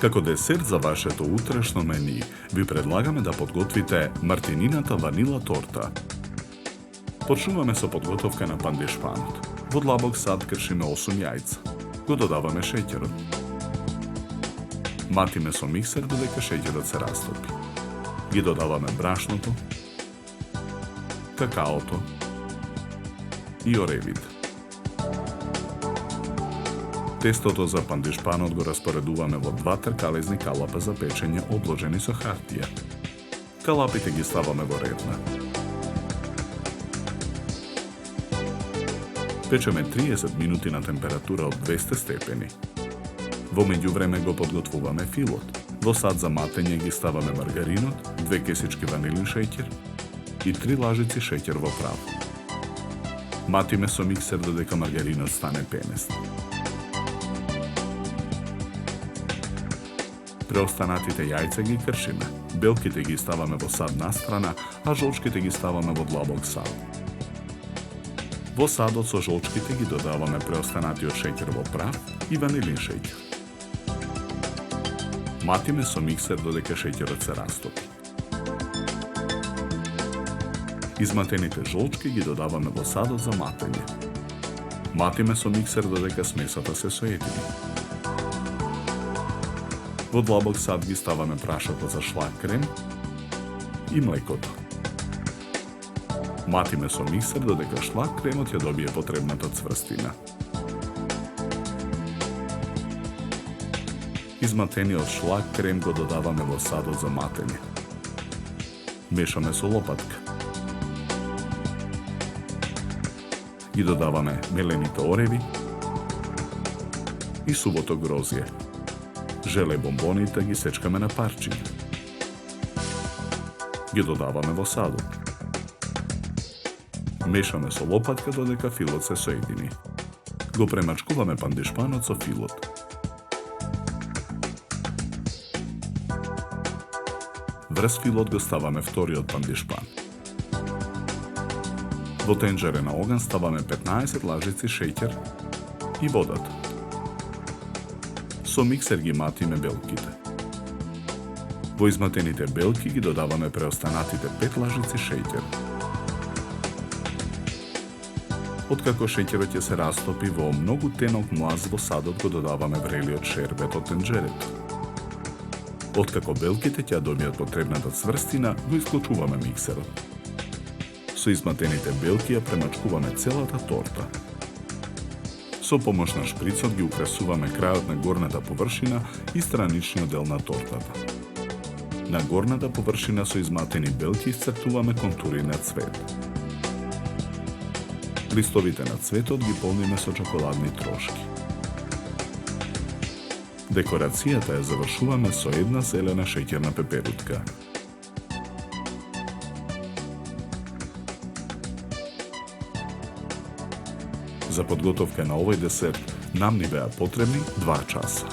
Како десерт за вашето утрешно мени, ви предлагаме да подготвите мартинината ванила торта. Почнуваме со подготовка на пандишпанот. Во длабок сад кршиме 8 јајца. Го додаваме шеќерот. Матиме со миксер додека шеќерот се растопи. Ги додаваме брашното, какаото и оревите. Тестото за пандишпанот го распоредуваме во 2 тркалезни калапа за печење обложени со хартија. Калапите ги ставаме во редна. Печеме 30 минути на температура од 200 степени. Во меѓувреме го подготвуваме филот. Во сад за матење ги ставаме маргаринот, 2 кесички ванилин шеќер и 3 лажици шеќер во прав. Матиме со миксер додека маргаринот стане пенест. Преостанатите јајца ги кршиме. Белките ги ставаме во сад настрана, а жолчките ги ставаме во длабок сад. Во садот со жолчките ги додаваме преостанатиот шеќер во прав и ванилин шеќер. Матиме со миксер додека шеќерот се растопи. Изматените жолчки ги додаваме во садот за матење. Матиме со миксер додека смесата се соедини. Во длабок сад ги ставаме прашокот за шлак крем и млекото. Матиме со миксер додека шлак кремот ја добие потребната цврстина. Изматениот шлак крем го додаваме во садот за матење. Мешаме со лопатка. Ги додаваме мелените ореви и сувото грозје. Желе бомбоните ги сечкаме на парчиња. Ги додаваме во садот. Мешаме со лопатка додека филот се соедини. Го премачкуваме пандишпанот со филот. Врз филот го ставаме вториот пандишпан. Во тенџере на оган ставаме 15 лажици шеќер и водата. Со миксер ги матиме белките. Во изматените белки ги додаваме преостанатите 5 лажици шеќер. Откако шеќерот ќе се растопи во многу тенок млаз, во садот го додаваме врелиот шербет од тенџерето. Откако белките ќе добијат потребната цврстина, го исклучуваме миксерот. Со изматените белки ја премачкуваме целата торта. Со помош на шприцот ги украсуваме крајот на горната површина и страничниот дел на тортата. На горната површина со изматени белки исцртуваме контури на цвет. Листовите на цветот ги полниме со чоколадни трошки. Декорацијата ја завршуваме со една зелена шеќерна пеперутка. За подготовка на овој десерт нам ни беа потребни 2 часа.